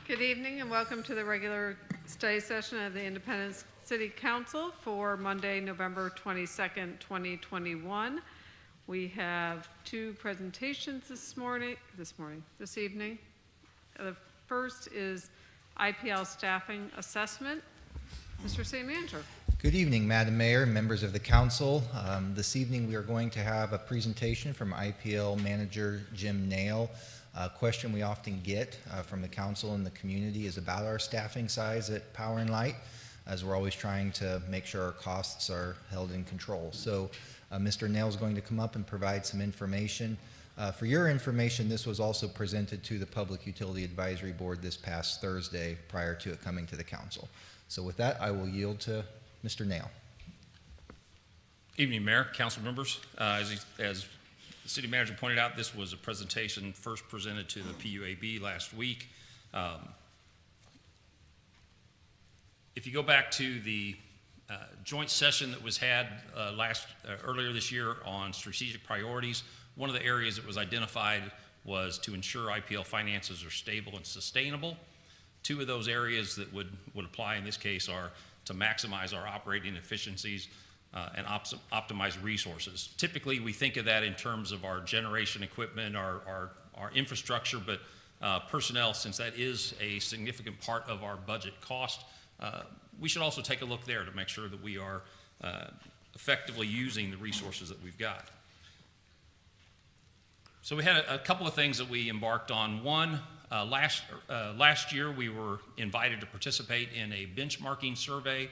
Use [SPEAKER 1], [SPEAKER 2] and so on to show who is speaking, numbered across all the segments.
[SPEAKER 1] Good evening and welcome to the regular study session of the Independence City Council for Monday, November 22nd, 2021. We have two presentations this evening. The first is IPL staffing assessment. Mr. City Manager.
[SPEAKER 2] Good evening, Madam Mayor, members of the council. This evening we are going to have a presentation from IPL Manager Jim Nail. A question we often get from the council and the community is about our staffing size at Power and Light, as we're always trying to make sure our costs are held in control. So Mr. Nail is going to come up and provide some information. For your information, this was also presented to the Public Utility Advisory Board this past Thursday prior to it coming to the council. So with that, I will yield to Mr. Nail.
[SPEAKER 3] Evening, Mayor, council members. As the city manager pointed out, this was a presentation first presented to the PUAB last week. If you go back to the joint session that was had earlier this year on strategic priorities, one of the areas that was identified was to ensure IPL finances are stable and sustainable. Two of those areas that would apply in this case are to maximize our operating efficiencies and optimize resources. Typically, we think of that in terms of our generation equipment, our infrastructure, but personnel, since that is a significant part of our budget cost, we should also take a look there to make sure that we are effectively using the resources that we've got. So we had a couple of things that we embarked on. One, last year we were invited to participate in a benchmarking survey.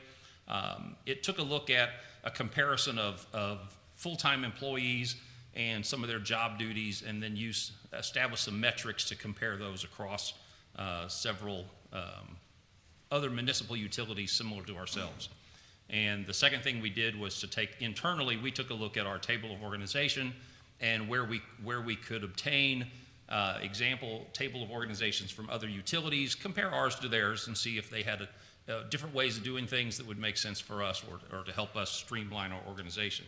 [SPEAKER 3] It took a look at a comparison of full-time employees and some of their job duties, and then establish some metrics to compare those across several other municipal utilities similar to ourselves. And the second thing we did was we took a look at our table of organization and where we could obtain example table of organizations from other utilities, compare ours to theirs, and see if they had different ways of doing things that would make sense for us or to help us streamline our organization.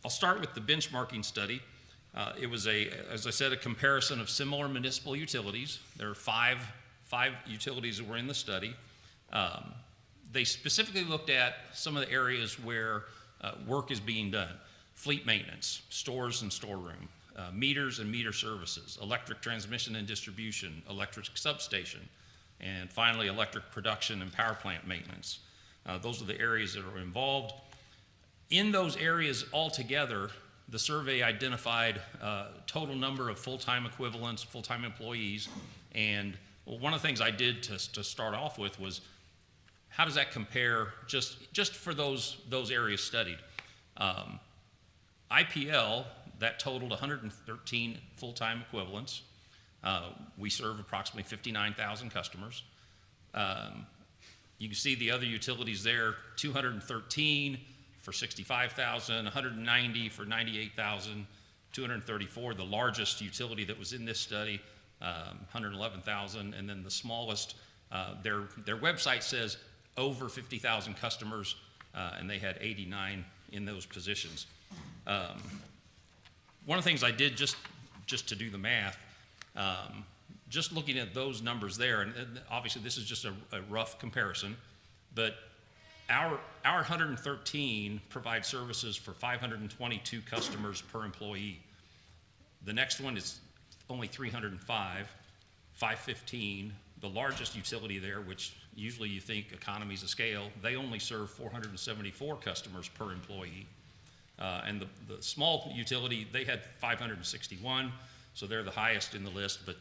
[SPEAKER 3] I'll start with the benchmarking study. It was as I said, a comparison of similar municipal utilities. There are five utilities that were in the study. They specifically looked at some of the areas where work is being done: fleet maintenance, stores and storeroom, meters and meter services, electric transmission and distribution, electric substation, and finally electric production and power plant maintenance. Those are the areas that are involved. In those areas altogether, the survey identified total number of full-time equivalents, full-time employees, and one of the things I did to start off with was, how does that compare just for those areas studied? IPL, that totaled 113 full-time equivalents. We serve approximately 59,000 customers. You can see the other utilities there: 213 for 65,000, 190 for 98,000, 234, the largest utility that was in this study, 111,000, and then the smallest, their website says over 50,000 customers, and they had 89 in those positions. One of the things I did just to do the math, just looking at those numbers there, and obviously this is just a rough comparison, but our 113 provide services for 522 customers per employee. The next one is only 305, 515. The largest utility there, which usually you think economies of scale, they only serve 474 customers per employee. And the small utility, they had 561, so they're the highest in the list, but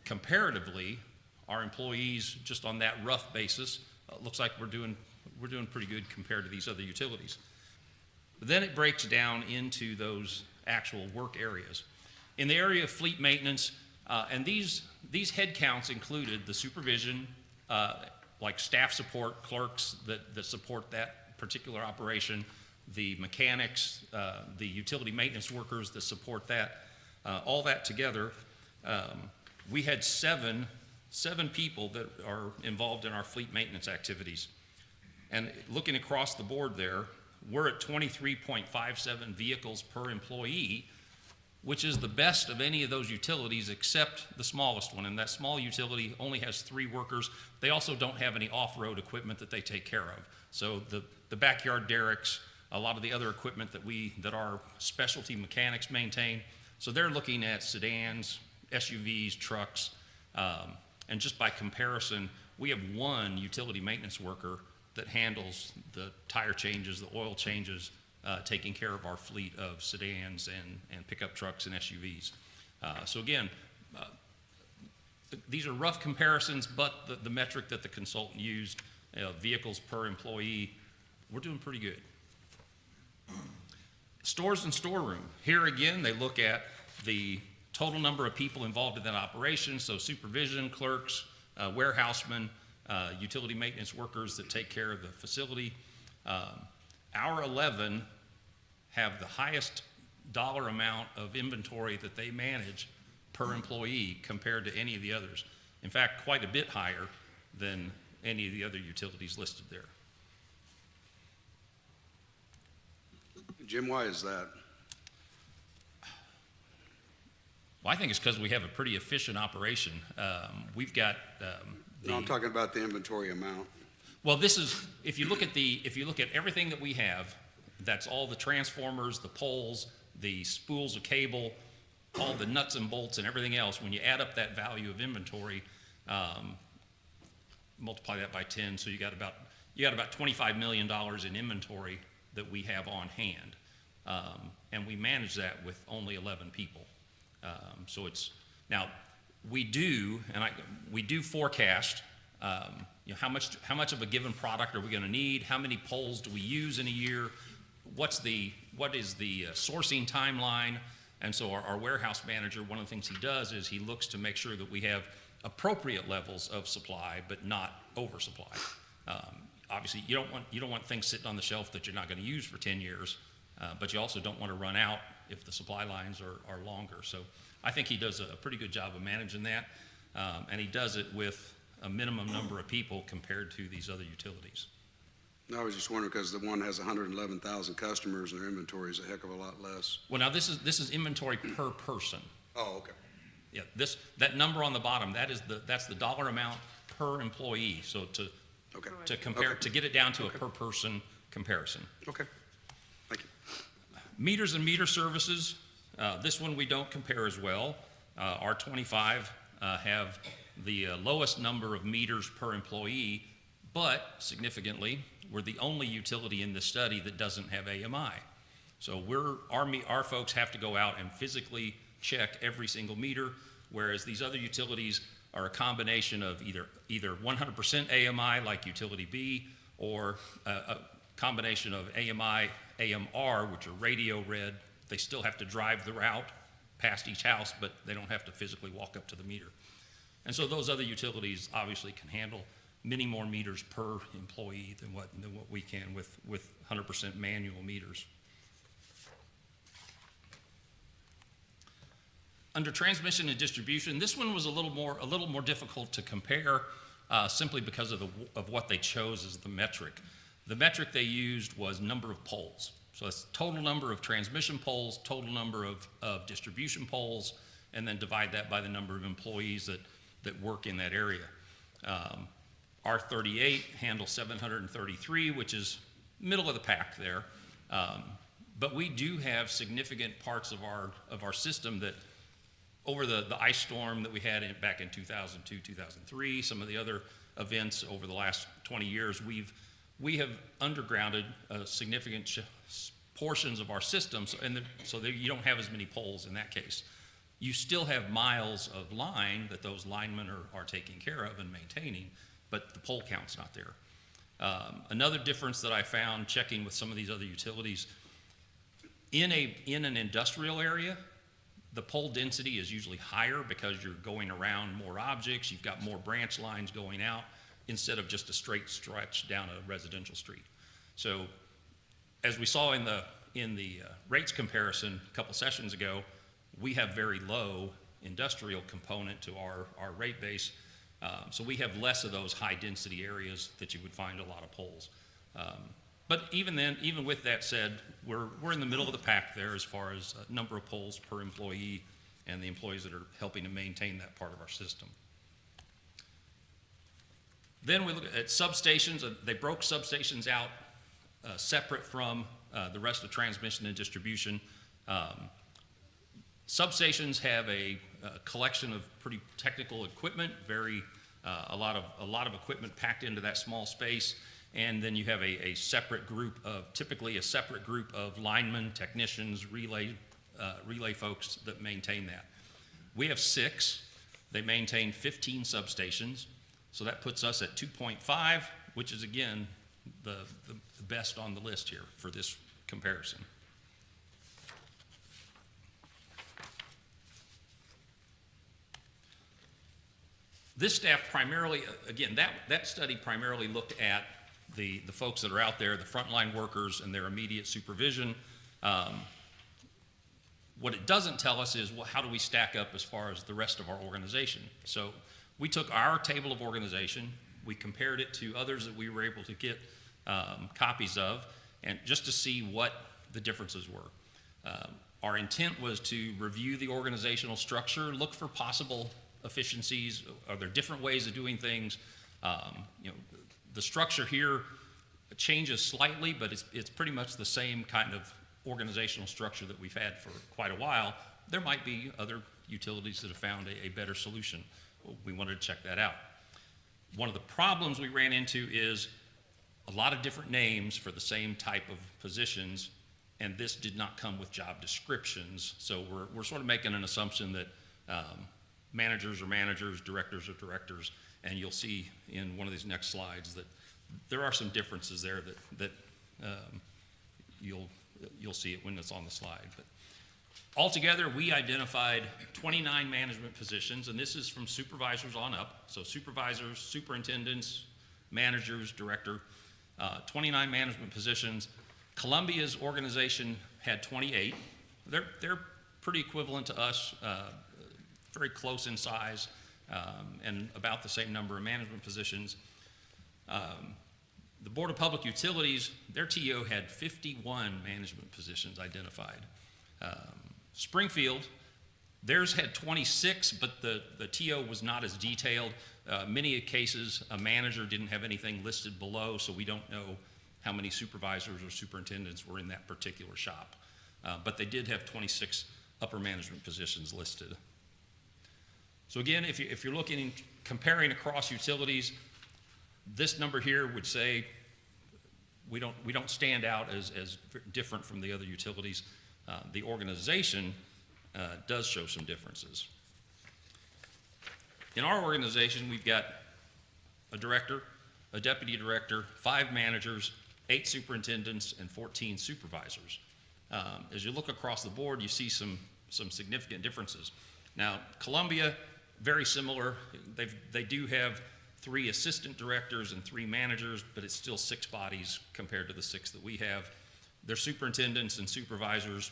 [SPEAKER 3] comparatively, our employees, just on that rough basis, looks like we're doing pretty good compared to these other utilities. But then it breaks down into those actual work areas. In the area of fleet maintenance, and these head counts included the supervision, like staff support, clerks that support that particular operation, the mechanics, the utility maintenance workers that support that, all that together. We had seven people that are involved in our fleet maintenance activities. And looking across the board there, we're at 23.57 vehicles per employee. which is the best of any of those utilities except the smallest one. And that small utility only has 3 workers. They also don't have any off-road equipment that they take care of. So the backyard derricks, a lot of the other equipment that our specialty mechanics maintain. So they're looking at sedans, SUVs, trucks, and just by comparison, we have 1 utility maintenance worker that handles the tire changes, the oil changes, taking care of our fleet of sedans and pickup trucks and SUVs. So again, these are rough comparisons, but the metric that the consultant used, vehicles per employee, we're doing pretty good. Stores and storeroom. Here again, they look at the total number of people involved in that operation, so supervision, clerks, warehousemen, utility maintenance workers that take care of the facility. Our 11 have the highest dollar amount of inventory that they manage per employee compared to any of the others. In fact, quite a bit higher than any of the other utilities listed there.
[SPEAKER 4] Jim, why is that?
[SPEAKER 3] Well, I think it's because we have a pretty efficient operation. We've got
[SPEAKER 4] No, I'm talking about the inventory amount.
[SPEAKER 3] well, this is if you look at everything that we have, that's all the transformers, the poles, the spools of cable, all the nuts and bolts and everything else. When you add up that value of inventory, multiply that by 10, so you got about $25 million in inventory that we have on hand, and we manage that with only 11 people. So it's now we do forecast. How much of a given product are we going to need? How many poles do we use in a year? What is the sourcing timeline? And so our warehouse manager, one of the things he does is he looks to make sure that we have appropriate levels of supply, but not oversupply. Obviously, you don't want things sitting on the shelf that you're not going to use for 10 years, but you also don't want to run out if the supply lines are longer. So I think he does a pretty good job of managing that, and he does it with a minimum number of people compared to these other utilities.
[SPEAKER 4] I was just wondering because the one has 111,000 customers and their inventory is a heck of a lot less.
[SPEAKER 3] Well, now this is inventory per person.
[SPEAKER 4] Oh, okay.
[SPEAKER 3] Yeah, that number on the bottom, that's the dollar amount per employee. So
[SPEAKER 4] Okay.
[SPEAKER 3] to compare,
[SPEAKER 4] Okay.
[SPEAKER 3] to get it down to
[SPEAKER 4] Okay.
[SPEAKER 3] a per person comparison.
[SPEAKER 4] Okay. Thank you.
[SPEAKER 3] Meters and meter services, this one we don't compare as well. Our 25 have the lowest number of meters per employee, but significantly, we're the only utility in this study that doesn't have AMI. So our folks have to go out and physically check every single meter, whereas these other utilities are a combination of either 100% AMI like Utility B, or a combination of AMI, AMR, which are radio read. They still have to drive the route past each house, but they don't have to physically walk up to the meter. And so those other utilities obviously can handle many more meters per employee than what we can with 100% manual meters. Under transmission and distribution, this one was a little more difficult to compare, simply because of what they chose as the metric. The metric they used was number of poles. So that's total number of transmission poles, total number of distribution poles, and then divide that by the number of employees that work in that area. R38 handles 733, which is middle of the pack there. But we do have significant parts of our system that, over the ice storm that we had back in 2002, 2003, some of the other events over the last 20 years, we have undergrounded significant portions of our system, so that you don't have as many poles in that case. You still have miles of line that those linemen are taking care of and maintaining, but the pole count's not there. Another difference that I found checking with some of these other utilities, in an industrial area, the pole density is usually higher because you're going around more objects, you've got more branch lines going out instead of just a straight stretch down a residential street. So as we saw in the rates comparison a couple sessions ago, we have very low industrial component to our rate base. So we have less of those high density areas that you would find a lot of poles. But even then, even with that said, we're in the middle of the pack there as far as number of polls per employee and the employees that are helping to maintain that part of our system. Then we look at substations. They broke substations out separate from the rest of transmission and distribution. Substations have a collection of pretty technical equipment, a lot of equipment packed into that small space, and then you have a separate group of, typically a separate group of linemen, technicians, relay folks that maintain that. We have 6. They maintain 15 substations, so that puts us at 2.5, which is again the best on the list here for this comparison. This staff primarily, again, that study primarily looked at the folks that are out there, the frontline workers and their immediate supervision. What it doesn't tell us is, well, how do we stack up as far as the rest of our organization? So we took our table of organization, we compared it to others that we were able to get copies of, and just to see what the differences were. Our intent was to review the organizational structure, look for possible efficiencies. Are there different ways of doing things? The structure here changes slightly, but it's pretty much the same kind of organizational structure that we've had for quite a while. There might be other utilities that have found a better solution. We wanted to check that out. One of the problems we ran into is a lot of different names for the same type of positions, and this did not come with job descriptions. So we're sort of making an assumption that managers are managers, directors are directors, and you'll see in one of these next slides that there are some differences there that you'll see it when it's on the slide. But altogether, we identified 29 management positions, and this is from supervisors on up. So supervisors, superintendents, managers, director, 29 management positions. Columbia's organization had 28. They're pretty equivalent to us, very close in size, and about the same number of management positions. The Board of Public Utilities, their TO had 51 management positions identified. Springfield, theirs had 26, but the TO was not as detailed. Many cases, a manager didn't have anything listed below, so we don't know how many supervisors or superintendents were in that particular shop. But they did have 26 upper management positions listed. So again, if you're looking, comparing across utilities, this number here would say we don't stand out as different from the other utilities. The organization does show some differences. In our organization, we've got a director, a deputy director, 5 managers, 8 superintendents, and 14 supervisors. As you look across the board, you see some significant differences. Now, Columbia, very similar. They do have 3 assistant directors and 3 managers, but it's still 6 bodies compared to the 6 that we have. Their superintendents and supervisors,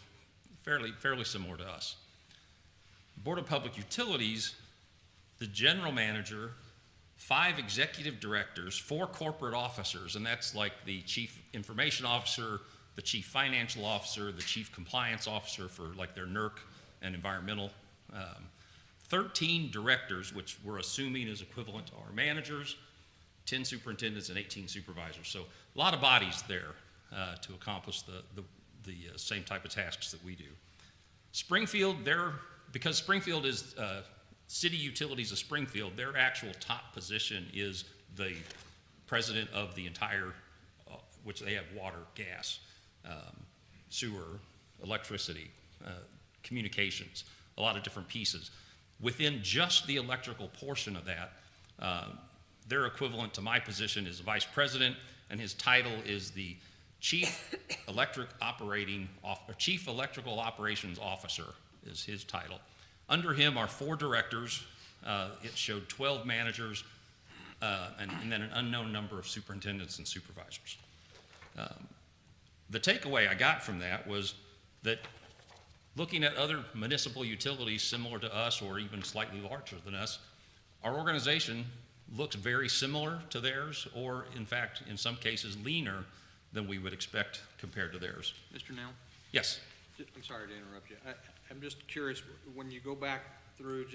[SPEAKER 3] fairly similar to us. Board of Public Utilities, the general manager, 5 executive directors, 4 corporate officers, and that's like the chief information officer, the chief financial officer, the chief compliance officer for like their NERC and environmental. 13 directors, which we're assuming is equivalent to our managers, 10 superintendents, and 18 supervisors. So a lot of bodies there to accomplish the same type of tasks that we do. Springfield, because Springfield is City Utilities of Springfield, their actual top position is the president of the entire, which they have water, gas, sewer, electricity, communications, a lot of different pieces. Within just the electrical portion of that, their equivalent to my position is vice president, and his title is the Chief Electrical Operations Officer is his title. Under him are 4 directors. It showed 12 managers, and then an unknown number of superintendents and supervisors. The takeaway I got from that was that looking at other municipal utilities similar to us or even slightly larger than us, our organization looks very similar to theirs, or in fact, in some cases, leaner than we would expect compared to theirs.
[SPEAKER 5] Mr. Nell?
[SPEAKER 3] Yes.
[SPEAKER 5] I'm sorry to interrupt you. I'm just curious, when you go back through,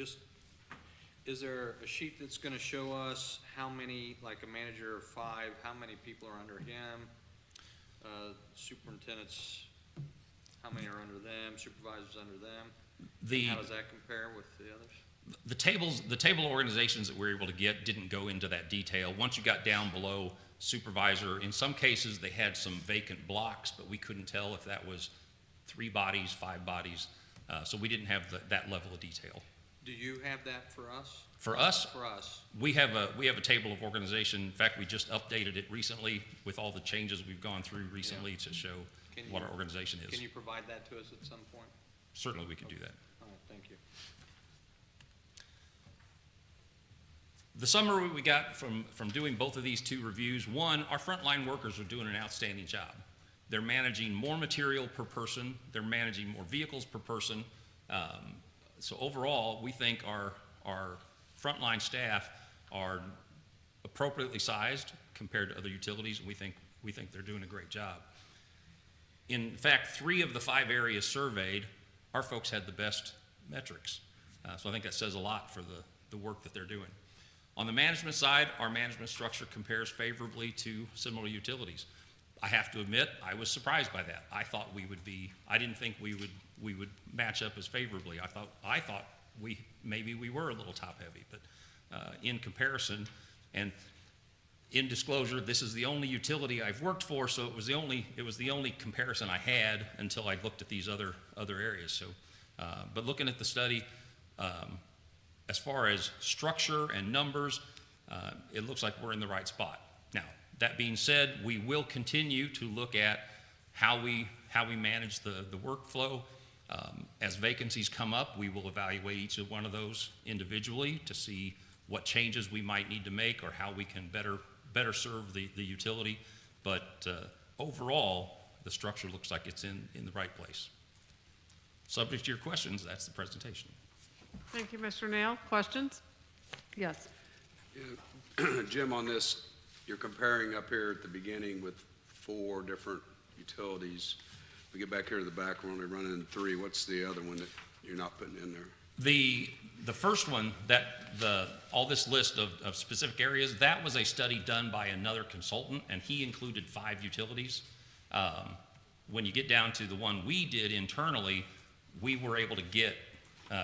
[SPEAKER 5] is there a sheet that's gonna show us how many, like a manager of 5, how many people are under him? Superintendents, how many are under them, supervisors under them?
[SPEAKER 3] The,
[SPEAKER 5] How does that compare with the others?
[SPEAKER 3] the table organizations that we were able to get didn't go into that detail. Once you got down below supervisor, in some cases they had some vacant blocks, but we couldn't tell if that was 3 bodies, 5 bodies. So we didn't have that level of detail.
[SPEAKER 5] Do you have that for us?
[SPEAKER 3] For us,
[SPEAKER 5] For us?
[SPEAKER 3] we have a table of organization. In fact, we just updated it recently with all the changes we've gone through recently to show what our organization is.
[SPEAKER 5] Can you provide that to us at some point?
[SPEAKER 3] Certainly we can do that.
[SPEAKER 5] All right, thank you.
[SPEAKER 3] The summary we got from doing both of these 2 reviews, one, our frontline workers are doing an outstanding job. They're managing more material per person. They're managing more vehicles per person. So overall, we think our frontline staff are appropriately sized compared to other utilities, and we think they're doing a great job. In fact, 3 of the 5 areas surveyed, our folks had the best metrics. So I think that says a lot for the work that they're doing. On the management side, our management structure compares favorably to similar utilities. I have to admit, I was surprised by that. I didn't think we would match up as favorably. I thought maybe we were a little top heavy, but in comparison, and in disclosure, this is the only utility I've worked for, so it was the only comparison I had until I looked at these other areas. So, but looking at the study, as far as structure and numbers, it looks like we're in the right spot. Now, that being said, we will continue to look at how we manage the workflow. As vacancies come up, we will evaluate each of one of those individually to see what changes we might need to make or how we can better serve the utility. But overall, the structure looks like it's in the right place. Subject to your questions, that's the presentation.
[SPEAKER 1] Thank you, Mr. Nail. Questions? Yes.
[SPEAKER 4] Yeah. Jim, on this, you're comparing up here at the beginning with 4 different utilities. We get back here to the back, we're only running 3. What's the other one that you're not putting in there?
[SPEAKER 3] The first one, all this list of specific areas, that was a study done by another consultant, and he included 5 utilities. When you get down to the one we did internally, we were able to get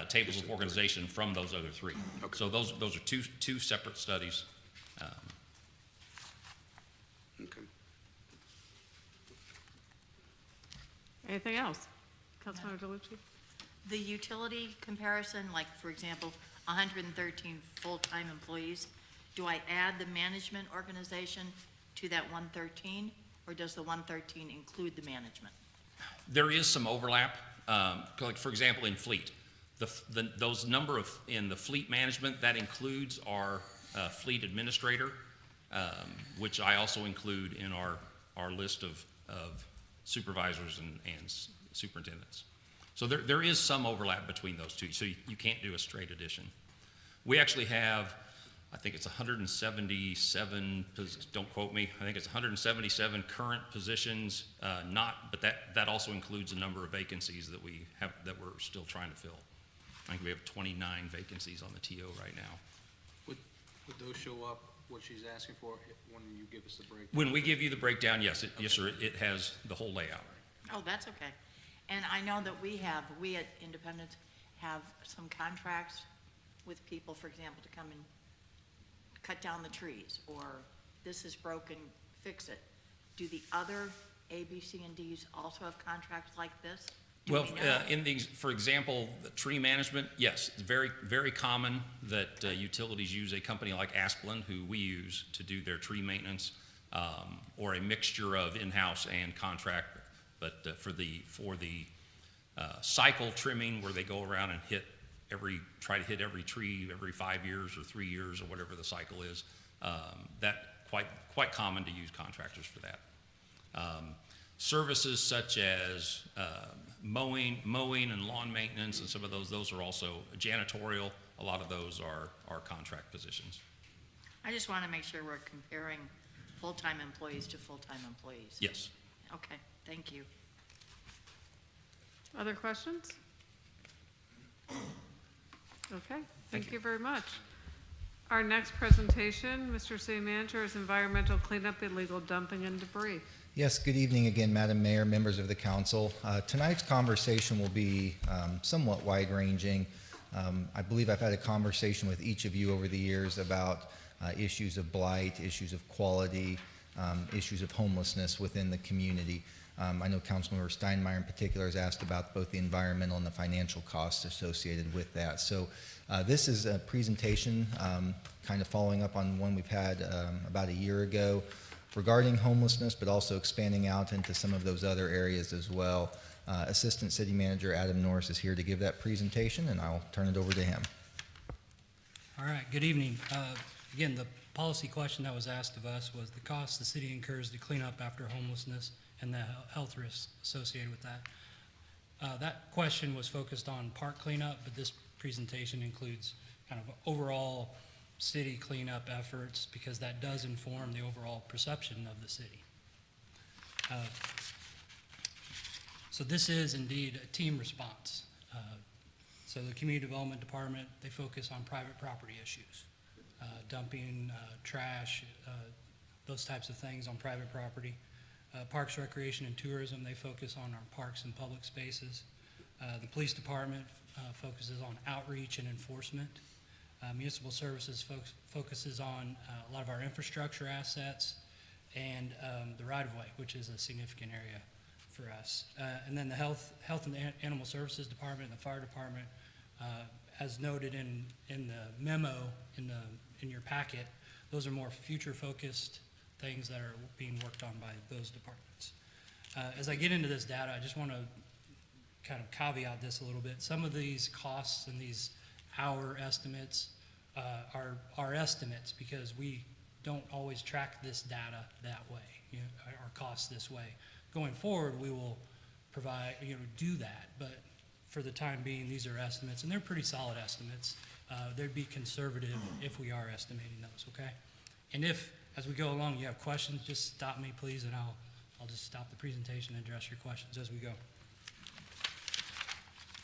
[SPEAKER 3] tables of organization from those other 3.
[SPEAKER 4] Okay.
[SPEAKER 3] So those are two separate studies.
[SPEAKER 4] Okay.
[SPEAKER 1] Anything else? Councilmember DeLucci?
[SPEAKER 6] The utility comparison, like for example, 113 full-time employees, do I add the management organization to that 113, or does the 113 include the management?
[SPEAKER 3] There is some overlap. Like for example, in fleet, those number in the fleet management, that includes our fleet administrator, which I also include in our list of supervisors and superintendents. So there is some overlap between those 2, so you can't do a straight addition. We actually have, I think it's 177, don't quote me, I think it's 177 current positions, but that also includes a number of vacancies that we're still trying to fill. I think we have 29 vacancies on the TO right now.
[SPEAKER 5] Would those show up, what she's asking for, when you give us the breakdown?
[SPEAKER 3] When we give you the breakdown, yes, sir, it has the whole layout.
[SPEAKER 6] Oh, that's okay. And I know that we at Independence have some contracts with people, for example, to come and cut down the trees, or this is broken, fix it. Do the other A, B, C, and Ds also have contracts like this? Do
[SPEAKER 3] Well,
[SPEAKER 6] we know?
[SPEAKER 3] in these, for example, the tree management, yes, it's very, very common that utilities use a company like Asplin, who we use to do their tree maintenance, or a mixture of in-house and contract. But for the cycle trimming, where they go around and try to hit every tree every 5 years or 3 years or whatever the cycle is, that quite common to use contractors for that. Services such as mowing and lawn maintenance and some of those are also janitorial. A lot of those are contract positions.
[SPEAKER 6] I just want to make sure we're comparing full-time employees to full-time employees?
[SPEAKER 3] Yes.
[SPEAKER 6] Okay, thank you.
[SPEAKER 1] Other questions? Okay, thank you very much. Our next presentation, Mr. City Manager, is environmental cleanup, illegal dumping, and debris.
[SPEAKER 2] Yes, good evening again, Madam Mayor, members of the council. Tonight's conversation will be somewhat wide-ranging. I believe I've had a conversation with each of you over the years about issues of blight, issues of quality, issues of homelessness within the community. I know Councilmember Steinmeier in particular has asked about both the environmental and the financial costs associated with that. So this is a presentation kind of following up on one we've had about a year ago regarding homelessness, but also expanding out into some of those other areas as well. Assistant City Manager Adam Norris is here to give that presentation, and I'll turn it over to him.
[SPEAKER 7] All right, good evening. Again, the policy question that was asked of us was the cost the city incurs to clean up after homelessness and the health risks associated with that. That question was focused on park cleanup, but this presentation includes kind of overall city cleanup efforts because that does inform the overall perception of the city. So this is indeed a team response. So the Community Development Department, they focus on private property issues, dumping, trash, those types of things on private property. Parks, Recreation, and Tourism, they focus on our parks and public spaces. The Police Department focuses on outreach and enforcement. Municipal Services focuses on a lot of our infrastructure assets and the right-of-way, which is a significant area for us. And then the Health and Animal Services Department and the Fire Department, as noted in the memo in your packet, those are more future-focused things that are being worked on by those departments. As I get into this data, I just want to kind of caveat this a little bit. Some of these costs and these hour estimates are estimates because we don't always track this data that way, our costs this way. Going forward, we will provide, do that, but for the time being, these are estimates, and they're pretty solid estimates. They'd be conservative if we are estimating those, okay? And if, as we go along, you have questions, just stop me, please, and I'll just stop the presentation and address your questions as we go.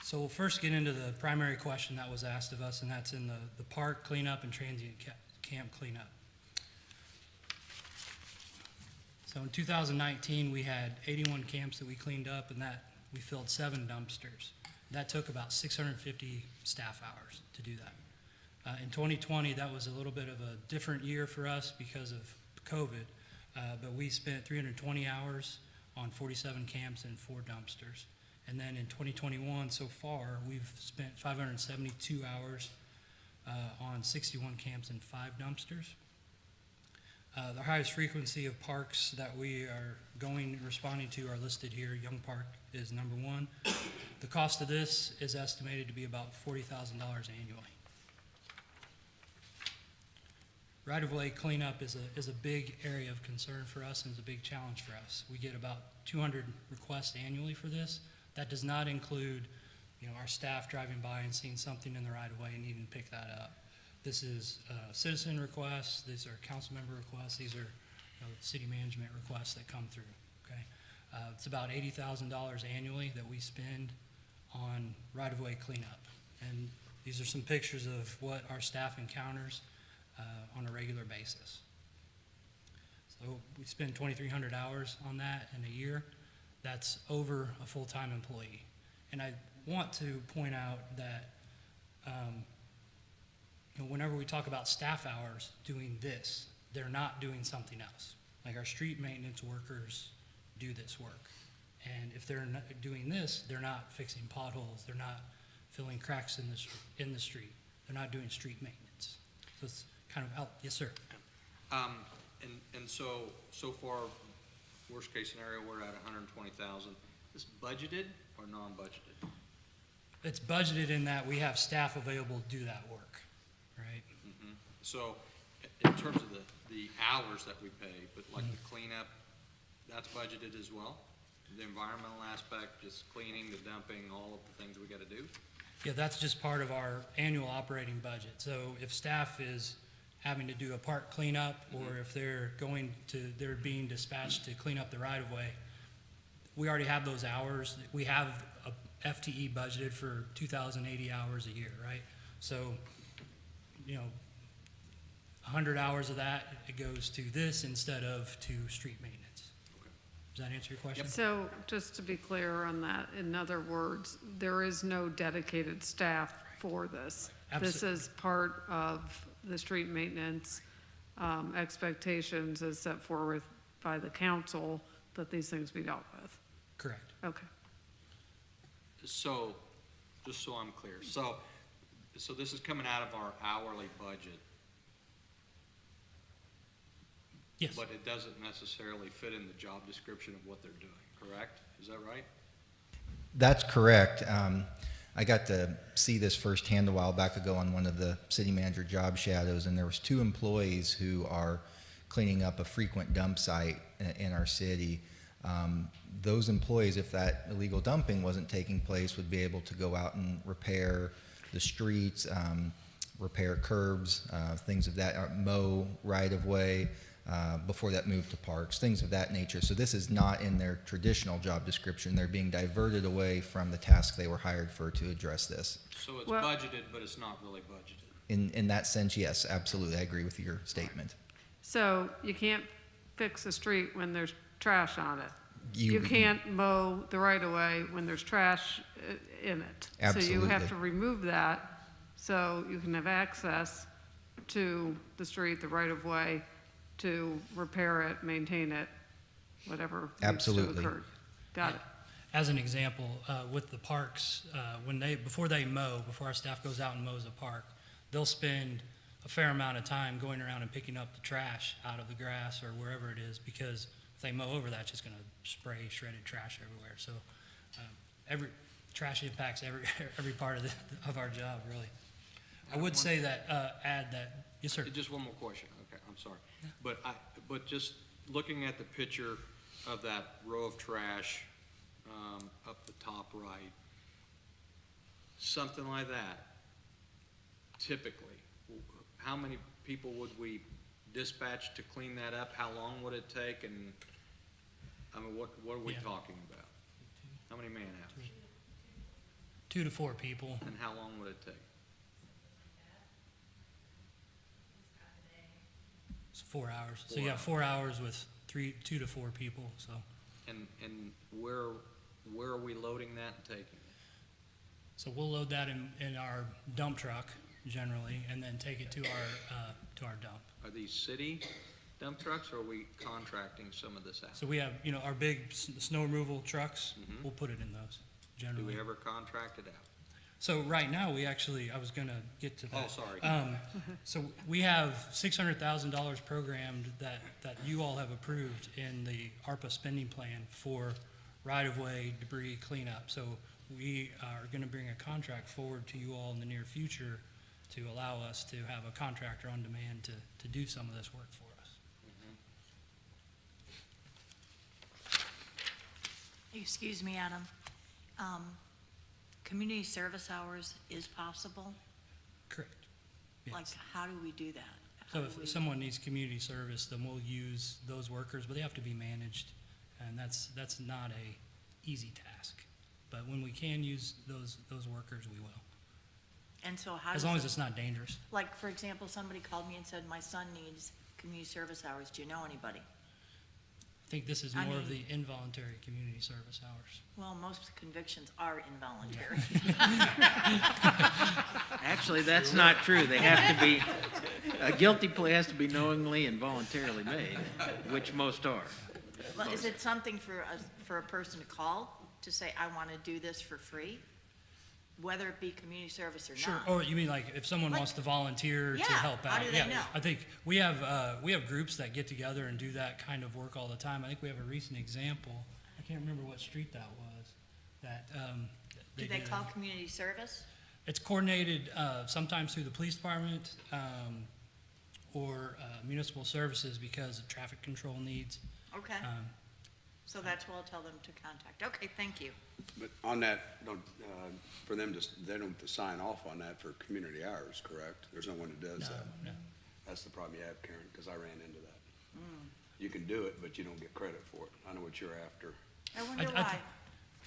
[SPEAKER 7] So we'll first get into the primary question that was asked of us, and that's in the park cleanup and transient camp cleanup. So in 2019, we had 81 camps that we cleaned up, and that we filled 7 dumpsters. That took about 650 staff hours to do that. In 2020, that was a little bit of a different year for us because of COVID, but we spent 320 hours on 47 camps and 4 dumpsters. And then in 2021, so far, we've spent 572 hours on 61 camps and 5 dumpsters. The highest frequency of parks that we are responding to are listed here. Young Park is number 1. The cost of this is estimated to be about $40,000 annually. Right-of-way cleanup is a big area of concern for us and is a big challenge for us. We get about 200 requests annually for this. That does not include, our staff driving by and seeing something in the right-of-way and needing to pick that up. This is citizen requests. These are council member requests. These are city management requests that come through. Okay, it's about $80,000 annually that we spend on right-of-way cleanup, and these are some pictures of what our staff encounters on a regular basis. So we spend 2,300 hours on that in a year. That's over a full-time employee. And I want to point out that whenever we talk about staff hours doing this, they're not doing something else. Like our street maintenance workers do this work. And if they're not doing this, they're not fixing potholes, they're not filling cracks in the street. They're not doing street maintenance. So it's kind of out. Yes, sir.
[SPEAKER 5] And so far, worst case scenario, we're at 120,000. Is budgeted or non-budgeted?
[SPEAKER 7] It's budgeted in that we have staff available to do that work, right?
[SPEAKER 5] Mm-hmm. So in terms of the hours that we pay, but like the cleanup, that's budgeted as well? The environmental aspect, just cleaning, the dumping, all of the things we gotta do?
[SPEAKER 7] Yeah, that's just part of our annual operating budget. So if staff is having to do a park cleanup, or if they're being dispatched to clean up the right of way, we already have those hours. We have a FTE budgeted for 2,080 hours a year, right? So, 100 hours of that, it goes to this instead of to street maintenance. Does that answer your question?
[SPEAKER 1] So just to be clear on that, in other words, there is no dedicated staff for this. This is part of the street maintenance expectations as set forward by the council that these things be dealt with.
[SPEAKER 7] Correct.
[SPEAKER 1] Okay.
[SPEAKER 5] So, just so I'm clear, so this is coming out of our hourly budget,
[SPEAKER 7] Yes.
[SPEAKER 5] but it doesn't necessarily fit in the job description of what they're doing, correct? Is that right?
[SPEAKER 2] That's correct. I got to see this firsthand a while back ago on one of the city manager job shadows, and there was 2 employees who are cleaning up a frequent dump site in our city. Those employees, if that illegal dumping wasn't taking place, would be able to go out and repair the streets, repair curbs, things of that, mow right of way, before that moved to parks, things of that nature. So this is not in their traditional job description. They're being diverted away from the task they were hired for to address this.
[SPEAKER 5] So it's
[SPEAKER 1] Well-
[SPEAKER 5] budgeted, but it's not really budgeted.
[SPEAKER 2] In that sense, yes, absolutely. I agree with your statement.
[SPEAKER 1] So you can't fix a street when there's trash on it.
[SPEAKER 2] You-
[SPEAKER 1] You can't mow the right of way when there's trash in it. So you have
[SPEAKER 2] Absolutely.
[SPEAKER 1] to remove that so you can have access to the street, the right of way, to repair it, maintain it, whatever needs to
[SPEAKER 2] Absolutely.
[SPEAKER 1] occur. Got it.
[SPEAKER 7] As an example, with the parks, before our staff goes out and mows a park, they'll spend a fair amount of time going around and picking up the trash out of the grass or wherever it is, because if they mow over that, it's just gonna spray shredded trash everywhere. So, every trash impacts every part of our job, really. I would say that, add that, yes, sir.
[SPEAKER 5] Just one more question, okay, I'm sorry. But just looking at the picture of that row of trash, up the top right, something like that, typically, how many people would we dispatch to clean that up? How long would it take? And, I mean, what are we
[SPEAKER 7] Yeah.
[SPEAKER 5] talking about? How many man hours?
[SPEAKER 7] 2 to 4 people.
[SPEAKER 5] And how long would it take?
[SPEAKER 7] It's 4 hours. So
[SPEAKER 5] 4
[SPEAKER 7] you have
[SPEAKER 5] hours.
[SPEAKER 7] 4 hours with 2 to 4 people, so.
[SPEAKER 5] And where are we loading that and taking it?
[SPEAKER 7] So we'll load that in our dump truck generally, and then take it to our dump.
[SPEAKER 5] Are these city dump trucks, or are we contracting some of this out?
[SPEAKER 7] So we have, our big snow removal trucks,
[SPEAKER 5] Mhm.
[SPEAKER 7] we'll put it in those
[SPEAKER 5] Do
[SPEAKER 7] generally.
[SPEAKER 5] we ever contract it out?
[SPEAKER 7] So right now, I was gonna get to that.
[SPEAKER 5] Oh, sorry.
[SPEAKER 7] So we have $600,000 programmed that you all have approved in the ARPA spending plan for right-of-way debris cleanup. So we are gonna bring a contract forward to you all in the near future to allow us to have a contractor on demand to do some of this work for us.
[SPEAKER 6] Excuse me, Adam. Community service hours is possible?
[SPEAKER 7] Correct.
[SPEAKER 6] Like,
[SPEAKER 7] Yes.
[SPEAKER 6] how do we do that?
[SPEAKER 7] So
[SPEAKER 6] How do we-
[SPEAKER 7] if someone needs community service, then we'll use those workers, but they have to be managed, and that's not a easy task. But when we can use those workers, we will,
[SPEAKER 6] And so how
[SPEAKER 7] as
[SPEAKER 6] does,
[SPEAKER 7] long as
[SPEAKER 6] it-
[SPEAKER 7] it's not dangerous.
[SPEAKER 6] like, for example, somebody called me and said, my son needs community service hours. Do you know anybody?
[SPEAKER 7] I think this is
[SPEAKER 6] I
[SPEAKER 7] more of
[SPEAKER 6] mean-
[SPEAKER 7] the involuntary community service hours.
[SPEAKER 6] Well, most convictions are involuntary.
[SPEAKER 8] Actually, that's not true. They have to be, a guilty plea has to be knowingly and voluntarily made, which most are.
[SPEAKER 6] Well, is it something for a person to call to say, I want to do this for free? Whether it be community service or
[SPEAKER 7] Sure.
[SPEAKER 6] not?
[SPEAKER 7] Or you mean like if someone
[SPEAKER 6] Like-
[SPEAKER 7] wants to volunteer to
[SPEAKER 6] Yeah,
[SPEAKER 7] help
[SPEAKER 6] how
[SPEAKER 7] out?
[SPEAKER 6] do they know?
[SPEAKER 7] I think we have groups that get together and do that kind of work all the time. I think we have a recent example. I can't remember what street that was. That
[SPEAKER 6] Do they
[SPEAKER 7] did
[SPEAKER 6] call
[SPEAKER 7] that.
[SPEAKER 6] community service?
[SPEAKER 7] It's coordinated sometimes through the police department or municipal services because of traffic control needs.
[SPEAKER 6] Okay, so that's what I'll tell them to contact. Okay, thank you.
[SPEAKER 4] But on that, for them they don't have to sign off on that for community hours, correct? There's no one that does
[SPEAKER 7] No,
[SPEAKER 4] that.
[SPEAKER 7] no.
[SPEAKER 4] That's the problem you have, Karen, because I ran into that. You can do it, but you don't get credit for it. I know what you're after.
[SPEAKER 6] I wonder
[SPEAKER 7] I
[SPEAKER 6] why.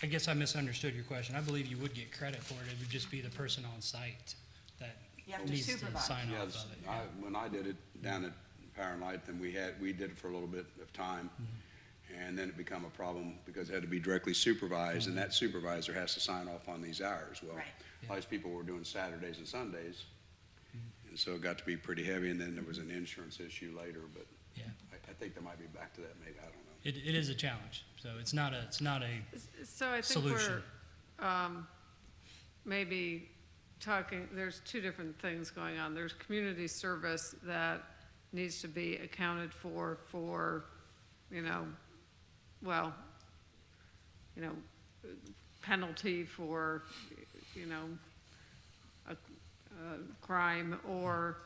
[SPEAKER 7] I guess I misunderstood your question. I believe you would get credit for it. It would just be the person on site that
[SPEAKER 6] You have to
[SPEAKER 7] needs to
[SPEAKER 6] supervise.
[SPEAKER 7] sign
[SPEAKER 4] Yeah,
[SPEAKER 7] off of it.
[SPEAKER 4] when I did it down at Power and Light, then we did it for a little bit of time. And then it became a problem because it had to be directly supervised, and that supervisor has to sign off on these hours. Well,
[SPEAKER 6] Right.
[SPEAKER 4] a lot of people were doing Saturdays and Sundays, and so it got to be pretty heavy, and then there was an insurance issue later, but
[SPEAKER 7] Yeah.
[SPEAKER 4] I think there might be back to that, maybe, I don't know.
[SPEAKER 7] It is a challenge. So it's not a
[SPEAKER 1] So I think
[SPEAKER 7] solution.
[SPEAKER 1] we're maybe talking, there's two different things going on. There's community service that needs to be accounted for, you know, well, you know, penalty for, you know, a crime, or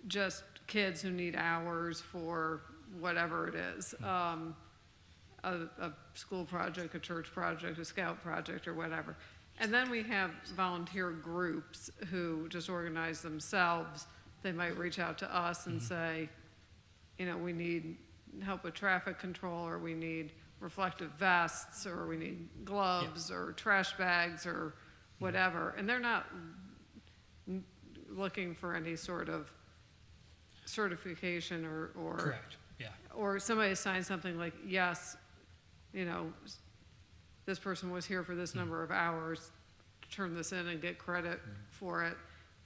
[SPEAKER 1] just kids who need hours for whatever it is. A school project, a church project, a scout project, or whatever. And then we have volunteer groups who just organize themselves. They might reach out to us and say, you know, we need help with traffic control, or we need reflective vests, or we need gloves, or trash bags, or whatever. And they're not looking for any sort of certification or
[SPEAKER 7] correct. Yeah.
[SPEAKER 1] or somebody signs something like, yes, you know, this person was here for this number of hours, turn this in and get credit for it.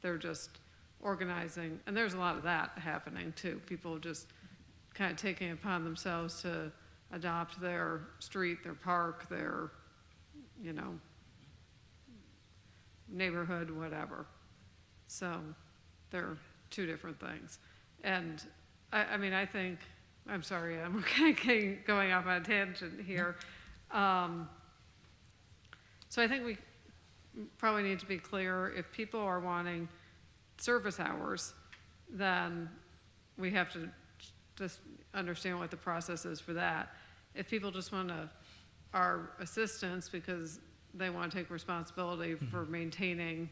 [SPEAKER 1] They're just organizing, and there's a lot of that happening too. People just kind of taking it upon themselves to adopt their street, their park, their, you know, neighborhood, whatever. So they're two different things. And I mean, I think, I'm sorry, I'm kind of going off on a tangent here. So I think we probably need to be clear, if people are wanting service hours, then we have to just understand what the process is for that. If people just want our assistance because they want to take responsibility for maintaining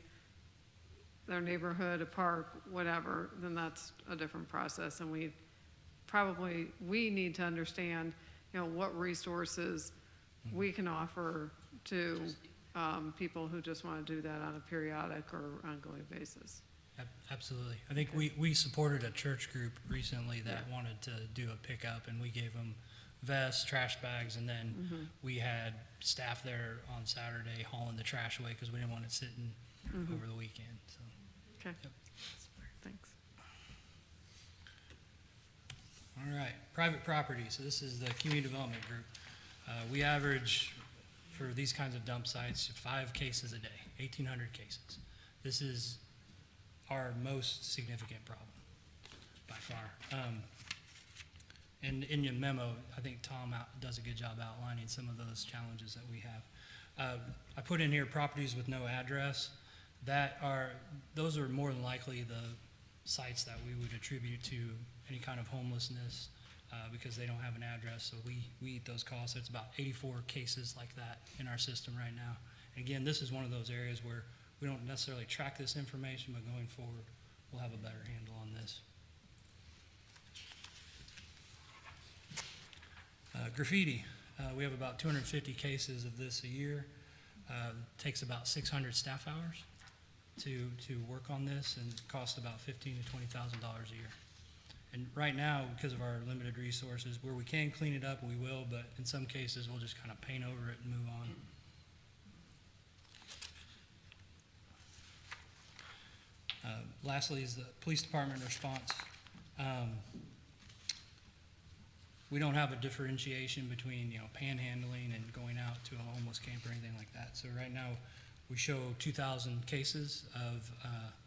[SPEAKER 1] their neighborhood, a park, whatever, then that's a different process. And we need to understand, you know, what resources we can offer to people who just want to do that on a periodic or ongoing basis.
[SPEAKER 7] Absolutely. I think we supported a church group recently that wanted to do a pickup, and we gave them vests, trash bags, and then we had staff there on Saturday hauling the trash away because we didn't want it sitting over the weekend. So.
[SPEAKER 1] Okay,
[SPEAKER 7] Yep.
[SPEAKER 1] thanks.
[SPEAKER 7] All right, private property. So this is the community development group. We average for these kinds of dump sites 5 cases a day, 1,800 cases. This is our most significant problem by far. And in your memo, I think Tom does a good job outlining some of those challenges that we have. I put in here properties with no address. Those are more than likely the sites that we would attribute to any kind of homelessness because they don't have an address. So we eat those costs. It's about 84 cases like that in our system right now. And again, this is one of those areas where we don't necessarily track this information, but going forward, we'll have a better handle on this. Graffiti. We have about 250 cases of this a year. Takes about 600 staff hours to work on this, and costs about $15,000 to $20,000 a year. And right now, because of our limited resources, where we can clean it up, we will, but in some cases, we'll just kind of paint over it and move on. Lastly is the police department response. We don't have a differentiation between, you know, panhandling and going out to a homeless camp or anything like that. So right now, we show 2,000 cases of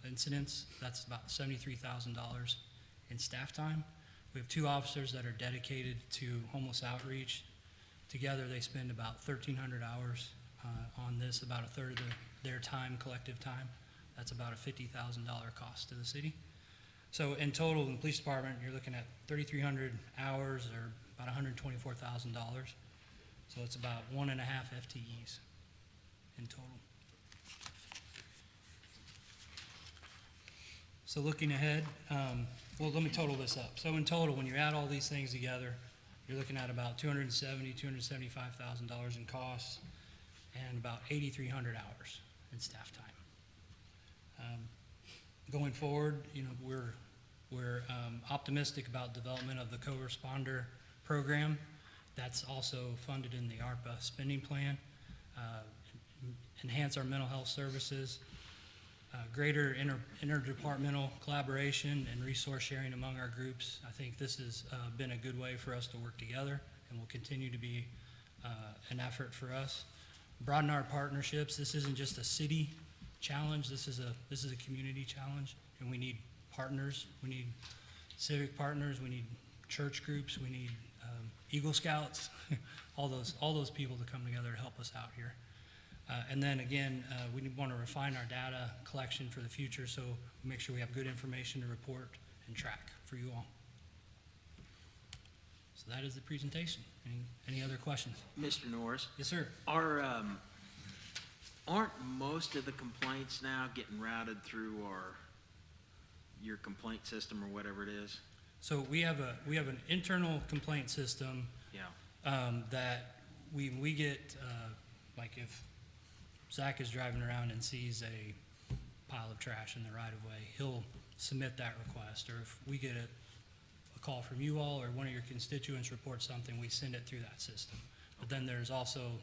[SPEAKER 7] incidents. That's about $73,000 in staff time. We have 2 officers that are dedicated to homeless outreach. Together, they spend about 1,300 hours on this, about a third of their time, collective time. That's about a $50,000 cost to the city. So in total, in the police department, you're looking at 3,300 hours or about $124,000. So it's about 1.5 FTEs in total. So looking ahead, well, let me total this up. So in total, when you add all these things together, you're looking at about $275,000 in costs and about 8,300 hours in staff time. Going forward, you know, we're optimistic about development of the co-responder program. That's also funded in the ARPA spending plan. Enhance our mental health services, greater interdepartmental collaboration and resource sharing among our groups. I think this has been a good way for us to work together and will continue to be an effort for us. Broaden our partnerships. This isn't just a city challenge. This is a community challenge, and we need partners. We need civic partners. We need church groups. We need Eagle Scouts. all those people to come together to help us out here. And then again, we want to refine our data collection for the future, so we make sure we have good information to report and track for you all. So that is the presentation. Any other questions?
[SPEAKER 8] Mr. Norris,
[SPEAKER 7] Yes, sir.
[SPEAKER 8] aren't most of the complaints now getting routed through your complaint system or whatever it is?
[SPEAKER 7] So we have an internal complaint system
[SPEAKER 8] Yeah.
[SPEAKER 7] that we get, like if Zach is driving around and sees a pile of trash in the right of way, he'll submit that request. Or if we get a call from you all or one of your constituents reports something, we send it through that system. But then there's also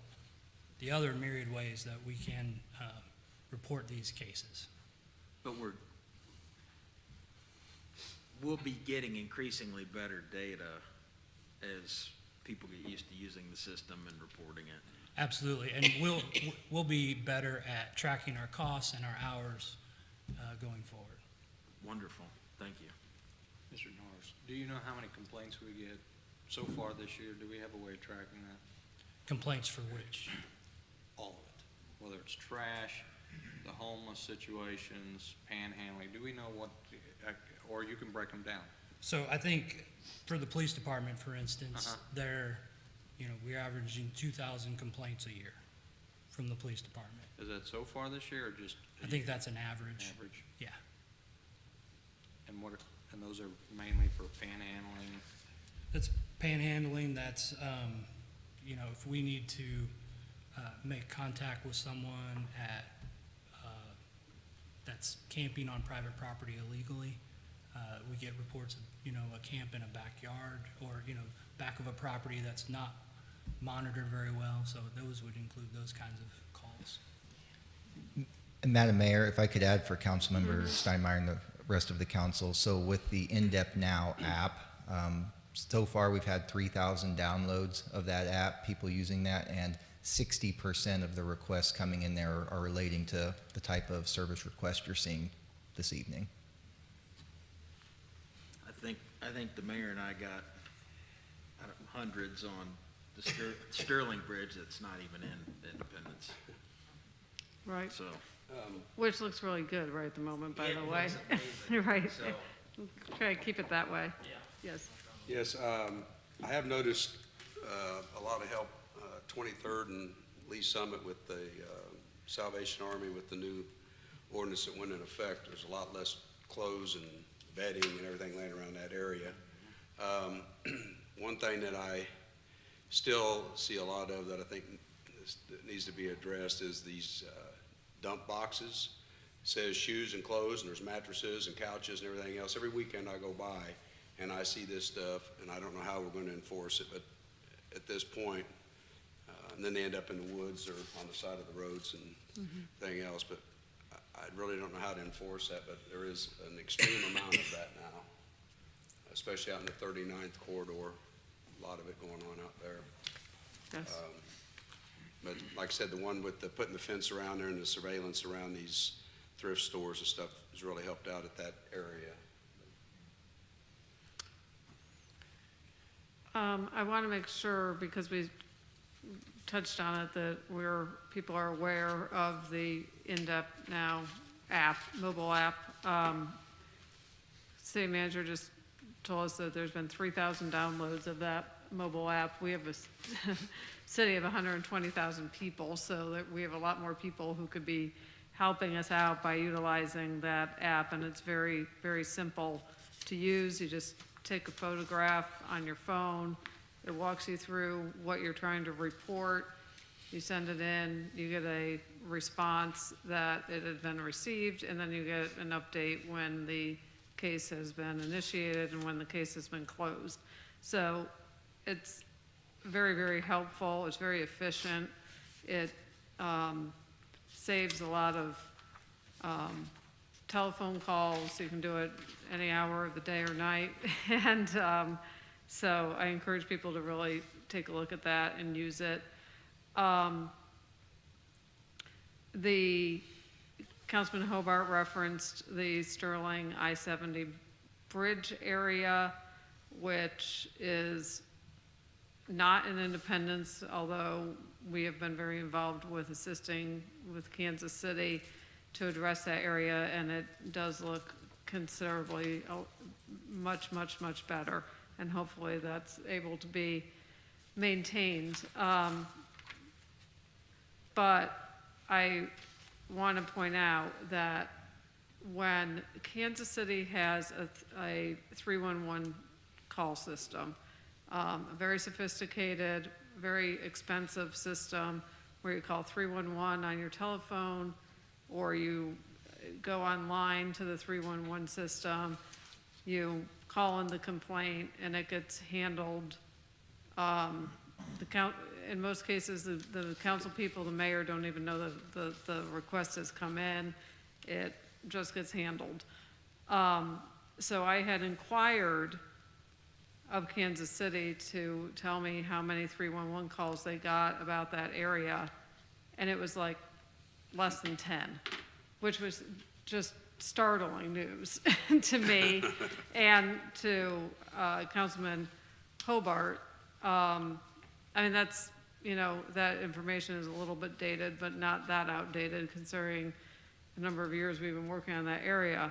[SPEAKER 7] the other myriad ways that we can report these cases.
[SPEAKER 8] But we'll be getting increasingly better data as people get used to using the system and reporting it.
[SPEAKER 7] Absolutely, and we'll be better at tracking our costs and our hours going forward.
[SPEAKER 8] Wonderful, thank you.
[SPEAKER 5] Mr. Norris, do you know how many complaints we get so far this year? Do we have a way of tracking that?
[SPEAKER 7] Complaints for which?
[SPEAKER 5] All of it, whether it's trash, the homeless situations, panhandling, do we know what, or you can break them down?
[SPEAKER 7] So I think for the police department, for instance, we're averaging 2,000 complaints a year from the police department.
[SPEAKER 5] Is that so far this year, or just?
[SPEAKER 7] I think that's an average.
[SPEAKER 5] Average,
[SPEAKER 7] Yeah.
[SPEAKER 5] and and those are mainly for panhandling?
[SPEAKER 7] That's panhandling, that's, if we need to make contact with someone that's camping on private property illegally, we get reports of, a camp in a backyard or, back of a property that's not monitored very well. So those would include those kinds of calls.
[SPEAKER 2] And Madam Mayor, if I could add for Councilmember Steinmeier and the rest of the council, so with the In-Depth Now app, so far we've had 3,000 downloads of that app, people using that, and 60% of the requests coming in there are relating to the type of service request you're seeing this evening.
[SPEAKER 8] I think the mayor and I got hundreds on the Sterling Bridge that's not even in Independence,
[SPEAKER 1] Right,
[SPEAKER 8] so.
[SPEAKER 1] which looks really good right at the moment, by the
[SPEAKER 8] It
[SPEAKER 1] way.
[SPEAKER 8] looks amazing.
[SPEAKER 1] Right,
[SPEAKER 8] So,
[SPEAKER 1] try to keep it that way. Yes.
[SPEAKER 4] Yes, I have noticed a lot of help, 23rd and Lee Summit with the Salvation Army with the new ordinance that went in effect. There's a lot less clothes and bedding and everything laying around that area. One thing that I still see a lot of that I think needs to be addressed is these dump boxes. It says shoes and clothes, and there's mattresses and couches and everything else. Every weekend I go by and I see this stuff, and I don't know how we're going to enforce it, but at this point, and then they end up in the woods or on the side of the roads and everything else, but I really don't know how to enforce that, but there is an extreme amount of that now, especially out in the 39th corridor, a lot of it going on out there.
[SPEAKER 1] Yes.
[SPEAKER 4] But like I said, the one with the putting the fence around there and the surveillance around these thrift stores and stuff has really helped out at that area.
[SPEAKER 1] I want to make sure, because we touched on it, that people are aware of the In-Depth Now app, mobile app. City manager just told us that there's been 3,000 downloads of that mobile app. We have a city of 120,000 people, so that we have a lot more people who could be helping us out by utilizing that app, and it's very, very simple to use. You just take a photograph on your phone. It walks you through what you're trying to report. You send it in, you get a response that it had been received, and then you get an update when the case has been initiated and when the case has been closed. So it's very, very helpful. It's very efficient. It saves a lot of telephone calls. You can do it any hour of the day or night. And so I encourage people to really take a look at that and use it. The Councilman Hobart referenced the Sterling I-70 bridge area, which is not in Independence, although we have been very involved with assisting with Kansas City to address that area, and it does look considerably much, much, much better, and hopefully that's able to be maintained. But I want to point out that when Kansas City has a 311 call system, a very sophisticated, very expensive system where you call 311 on your telephone, or you go online to the 311 system, you call in the complaint, and it gets handled. In most cases, the council people, the mayor, don't even know that the request has come in. It just gets handled. So I had inquired of Kansas City to tell me how many 311 calls they got about that area, and it was like less than 10, which was just startling news to me and to Councilman Hobart. I mean, that's, you know, that information is a little bit dated, but not that outdated considering the number of years we've been working on that area.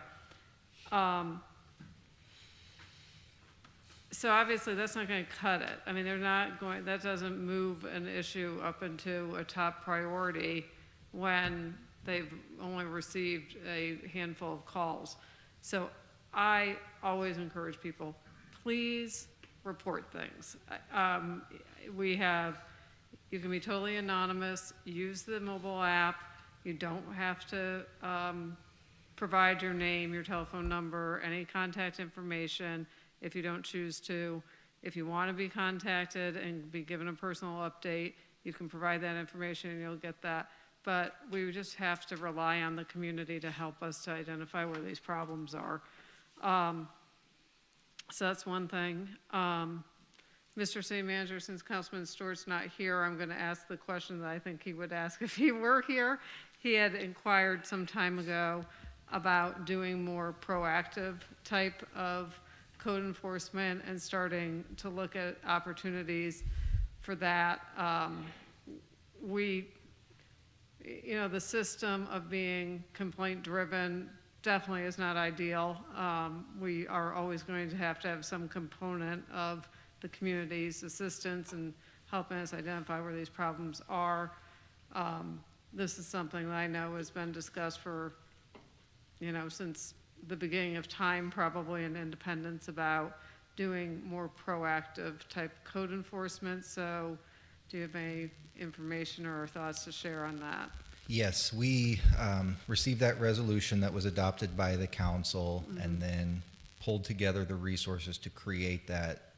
[SPEAKER 1] So obviously that's not going to cut it. I mean, they're not going, that doesn't move an issue up into a top priority when they've only received a handful of calls. So I always encourage people, please report things. You can be totally anonymous, use the mobile app. You don't have to provide your name, your telephone number, any contact information if you don't choose to. If you want to be contacted and be given a personal update, you can provide that information and you'll get that. But we just have to rely on the community to help us to identify where these problems are. So that's one thing. Mr. City Manager, since Councilman Stewart's not here, I'm going to ask the question that I think he would ask if he were here. He had inquired some time ago about doing more proactive type of code enforcement and starting to look at opportunities for that. The system of being complaint driven definitely is not ideal. We are always going to have some component of the community's assistance and helping us identify where these problems are. This is something that I know has been discussed for, since the beginning of time, probably in Independence, about doing more proactive type code enforcement. So do you have any information or thoughts to share on that?
[SPEAKER 2] Yes, we received that resolution that was adopted by the council, and then pulled together the resources to create that,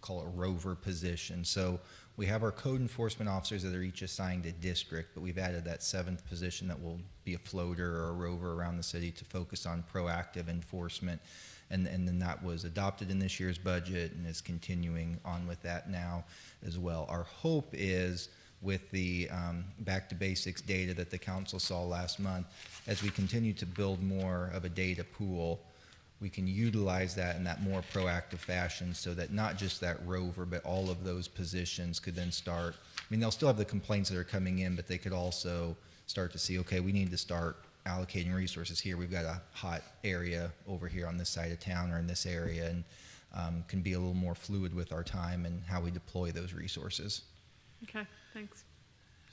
[SPEAKER 2] call it rover position. So we have our code enforcement officers that are each assigned a district, but we've added that 7th position that will be a floater or a rover around the city to focus on proactive enforcement. And then that was adopted in this year's budget and is continuing on with that now as well. Our hope is, with the back to basics data that the council saw last month, as we continue to build more of a data pool, we can utilize that in that more proactive fashion so that not just that rover, but all of those positions could then start. I mean, they'll still have the complaints that are coming in, but they could also start to see, okay, we need to start allocating resources here. We've got a hot area over here on this side of town or in this area, and can be a little more fluid with our time and how we deploy those resources.
[SPEAKER 1] Okay, thanks.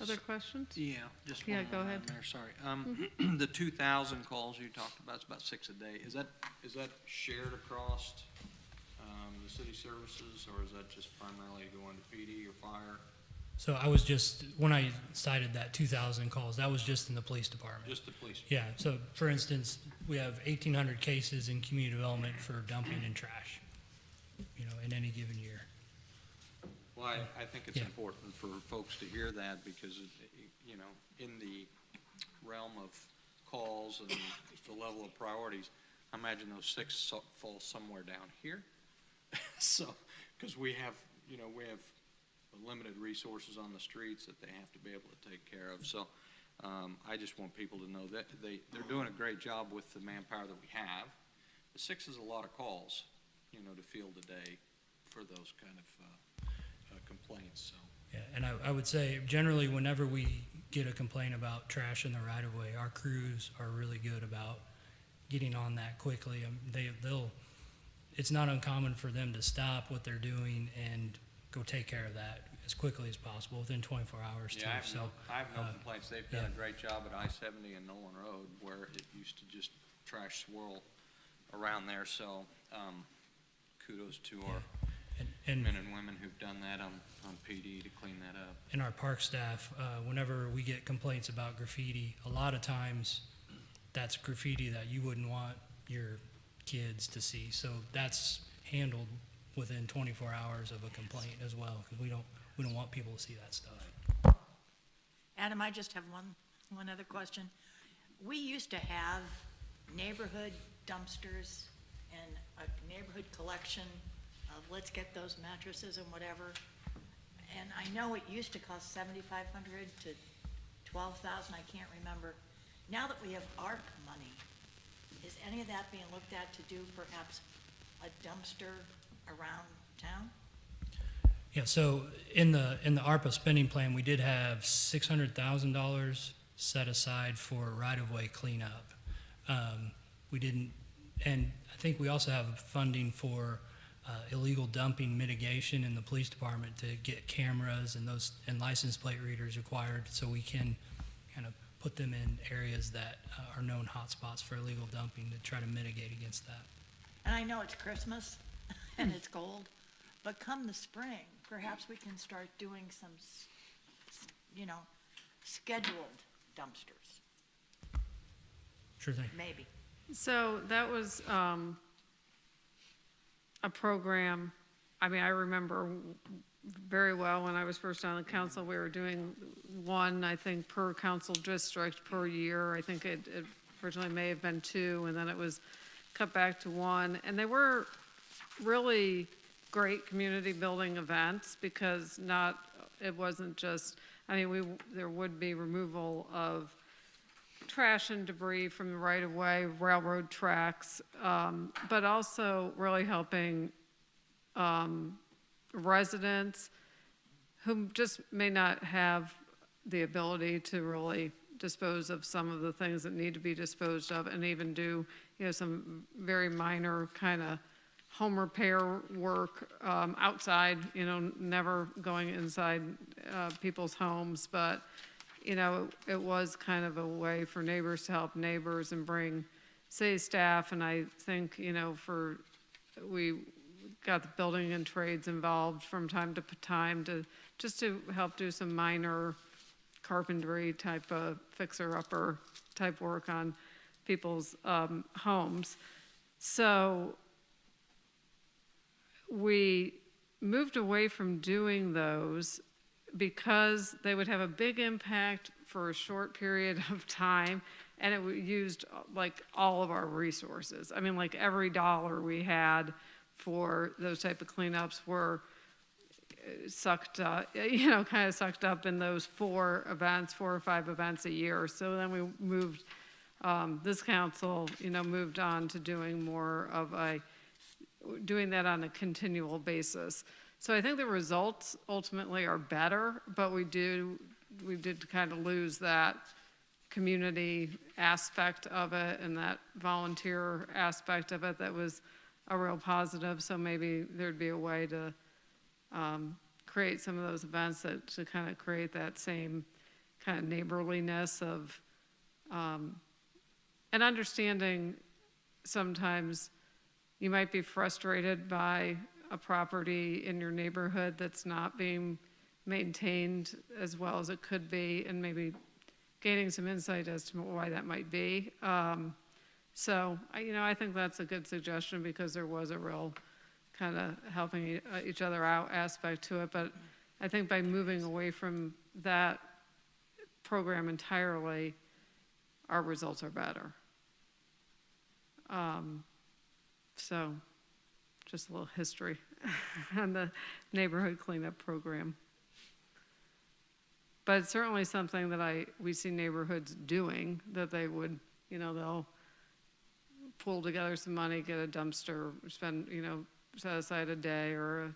[SPEAKER 1] Other questions?
[SPEAKER 5] Yeah, just
[SPEAKER 1] Yeah,
[SPEAKER 5] one
[SPEAKER 1] go
[SPEAKER 5] more,
[SPEAKER 1] ahead.
[SPEAKER 5] Madam Mayor, sorry. The 2,000 calls you talked about, it's about 6 a day. Is that shared across the city services, or is that just primarily going to PD or fire?
[SPEAKER 7] So I was just, when I cited that 2,000 calls, that was just in the police department.
[SPEAKER 5] Just the police?
[SPEAKER 7] Yeah, so for instance, we have 1,800 cases in community development for dumping and trash, in any given year.
[SPEAKER 5] Well, I think it's
[SPEAKER 7] Yeah.
[SPEAKER 5] important for folks to hear that because, in the realm of calls and the level of priorities, I imagine those 6 fall somewhere down here. So, because we have limited resources on the streets that they have to be able to take care of. So, I just want people to know that they're doing a great job with the manpower that we have. The 6 is a lot of calls, to field a day for those kind of complaints, so.
[SPEAKER 7] Yeah, and I would say generally whenever we get a complaint about trash in the right of way, our crews are really good about getting on that quickly. It's not uncommon for them to stop what they're doing and go take care of that as quickly as possible within 24 hours too.
[SPEAKER 5] Yeah, I have no
[SPEAKER 7] uh,
[SPEAKER 5] complaints. They've done
[SPEAKER 7] yeah.
[SPEAKER 5] a great job at I-70 and Nolan Road where it used to just trash swirl around there. So kudos to our
[SPEAKER 7] And
[SPEAKER 5] men and women who've done that on PD to clean that up.
[SPEAKER 7] in our park staff, whenever we get complaints about graffiti, a lot of times that's graffiti that you wouldn't want your kids to see. So that's handled within 24 hours of a complaint as well, because we don't want people to see that stuff.
[SPEAKER 6] Adam, I just have one other question. We used to have neighborhood dumpsters and a neighborhood collection of let's get those mattresses and whatever. And I know it used to cost $7,500 to $12,000, I can't remember. Now that we have ARC money, is any of that being looked at to do perhaps a dumpster around town?
[SPEAKER 7] Yeah, so in the ARPA spending plan, we did have $600,000 set aside for right-of-way cleanup. We didn't, and I think we also have funding for illegal dumping mitigation in the police department to get cameras and license plate readers required, so we can kind of put them in areas that are known hotspots for illegal dumping to try to mitigate against that.
[SPEAKER 6] And I know it's Christmas and it's cold, but come the spring, perhaps we can start doing some, scheduled dumpsters,
[SPEAKER 7] Sure thing.
[SPEAKER 6] maybe.
[SPEAKER 1] So that was a program, I remember very well when I was first on the council, we were doing one, I think, per council district per year. I think it originally may have been 2, and then it was cut back to 1. And they were really great community building events because it wasn't just, there would be removal of trash and debris from the right-of-way, railroad tracks, but also really helping residents who just may not have the ability to really dispose of some of the things that need to be disposed of, and even do, some very minor kind of home repair work outside, never going inside people's homes, but it was kind of a way for neighbors to help neighbors and bring city staff. And I think, we got the building and trades involved from time to time to help do some minor carpentry type of fixer-upper type work on people's homes. So we moved away from doing those because they would have a big impact for a short period of time, and it used like all of our resources. Like every dollar we had for those type of cleanups were sucked up, kind of sucked up in those 4 or 5 events a year. So then we moved, this council, moved on to doing more of doing that on a continual basis. So I think the results ultimately are better, but we did kind of lose that community aspect of it and that volunteer aspect of it that was a real positive. So maybe there'd be a way to create some of those events to kind of create that same kind of neighborliness of, and understanding sometimes you might be frustrated by a property in your neighborhood that's not being maintained as well as it could be, and maybe gaining some insight as to why that might be. So, I think that's a good suggestion because there was a real kind of helping each other out aspect to it. But I think by moving away from that program entirely, our results are better. So, just a little history on the neighborhood cleanup program. But it's certainly something that we see neighborhoods doing, that they would, they'll pull together some money, get a dumpster, spend, set aside a day or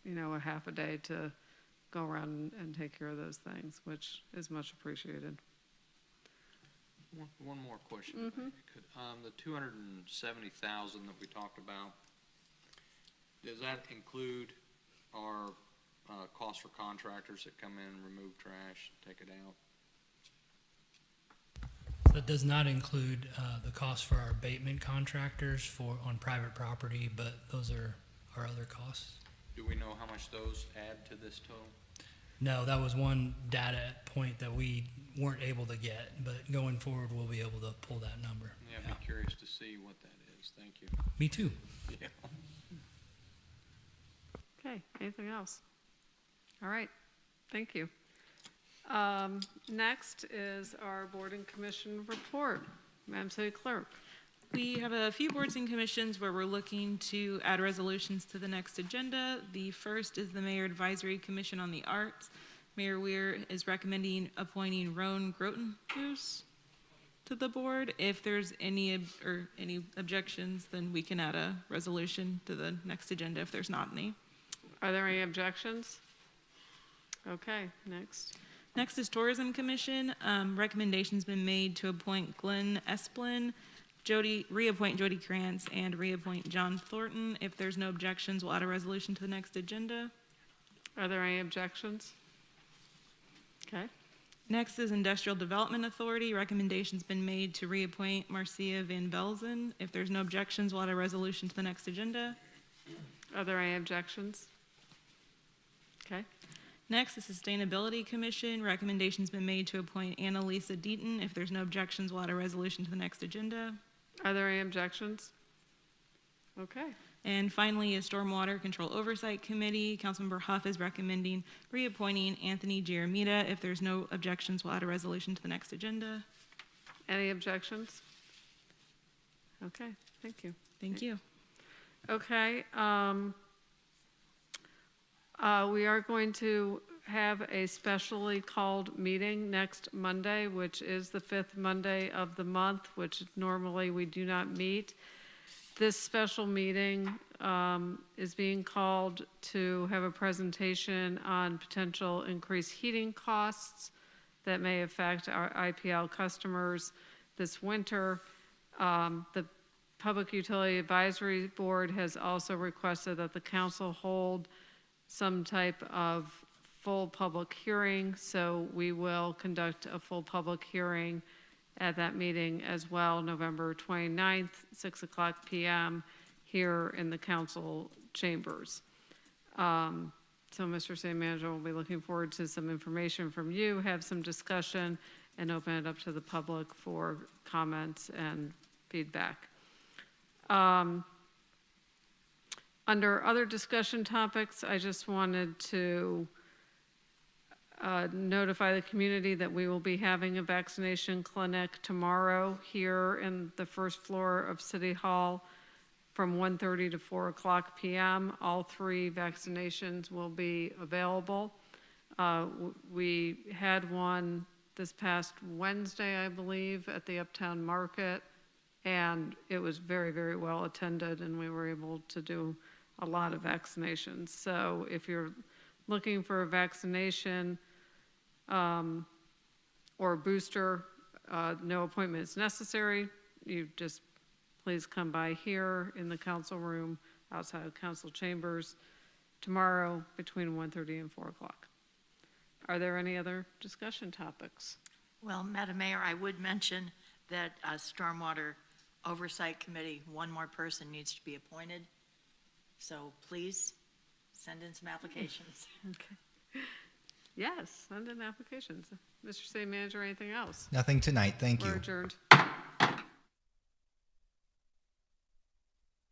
[SPEAKER 1] a half a day to go around and take care of those things, which is much appreciated.
[SPEAKER 5] One more question, if I could. The 270,000 that we talked about, does that include our cost for contractors that come in and remove trash, take it out?
[SPEAKER 7] That does not include the cost for our abatement contractors on private property, but those are our other costs.
[SPEAKER 5] Do we know how much those add to this total?
[SPEAKER 7] No, that was one data point that we weren't able to get, but going forward, we'll be able to pull that number.
[SPEAKER 5] Yeah, I'd be curious to see what that is. Thank you.
[SPEAKER 7] Me too.
[SPEAKER 5] Yeah.
[SPEAKER 1] Okay, anything else? All right, thank you. Next is our board and commission report. Madam City Clerk.
[SPEAKER 9] We have a few boards and commissions where we're looking to add resolutions to the next agenda. The first is the Mayor Advisory Commission on the Arts. Mayor Weir is recommending appointing Roan Grotenhuis to the board. If there's any objections, then we can add a resolution to the next agenda if there's not any.
[SPEAKER 1] Are there any objections? Okay, next.
[SPEAKER 9] Next is Tourism Commission. Recommendation's been made to appoint Glenn Esplin, reappoint Jody Krantz, and reappoint John Thornton. If there's no objections, we'll add a resolution to the next agenda.
[SPEAKER 1] Are there any objections? Okay.
[SPEAKER 9] Next is Industrial Development Authority. Recommendation's been made to reappoint Marcia Van Velzen. If there's no objections, we'll add a resolution to the next agenda.
[SPEAKER 1] Are there any objections? Okay.
[SPEAKER 9] Next, the Sustainability Commission. Recommendation's been made to appoint Annalisa Deaton. If there's no objections, we'll add a resolution to the next agenda.
[SPEAKER 1] Are there any objections? Okay.
[SPEAKER 9] And finally, a Stormwater Control Oversight Committee. Councilmember Huff is recommending reappointing Anthony Jeremita. If there's no objections, we'll add a resolution to the next agenda.
[SPEAKER 1] Any objections? Okay, thank you.
[SPEAKER 9] Thank you.
[SPEAKER 1] Okay, we are going to have a specially called meeting next Monday, which is the 5th Monday of the month, which normally we do not meet. This special meeting is being called to have a presentation on potential increased heating costs that may affect our IPL customers this winter. The Public Utility Advisory Board has also requested that the council hold some type of full public hearing, so we will conduct a full public hearing at that meeting as well, November 29th, 6:00 p.m. here in the council chambers. So Mr. City Manager will be looking forward to some information from you, have some discussion, and open it up to the public for comments and feedback. Under other discussion topics, I just wanted to notify the community that we will be having a vaccination clinic tomorrow here in the first floor of City Hall from 1:30 to 4:00 p.m. All 3 vaccinations will be available. We had one this past Wednesday, I believe, at the Uptown Market, and it was very, very well attended, and we were able to do a lot of vaccinations. So if you're looking for a vaccination or booster, no appointment is necessary. You just please come by here in the council room outside of council chambers tomorrow between 1:30 and 4:00. Are there any other discussion topics?
[SPEAKER 6] Well, Madam Mayor, I would mention that Stormwater Oversight Committee, one more person needs to be appointed. So please send in some applications.
[SPEAKER 1] Okay. Yes, send in applications. Mr. City Manager, anything else?
[SPEAKER 2] Nothing tonight, thank
[SPEAKER 1] We're
[SPEAKER 2] you.
[SPEAKER 1] adjourned.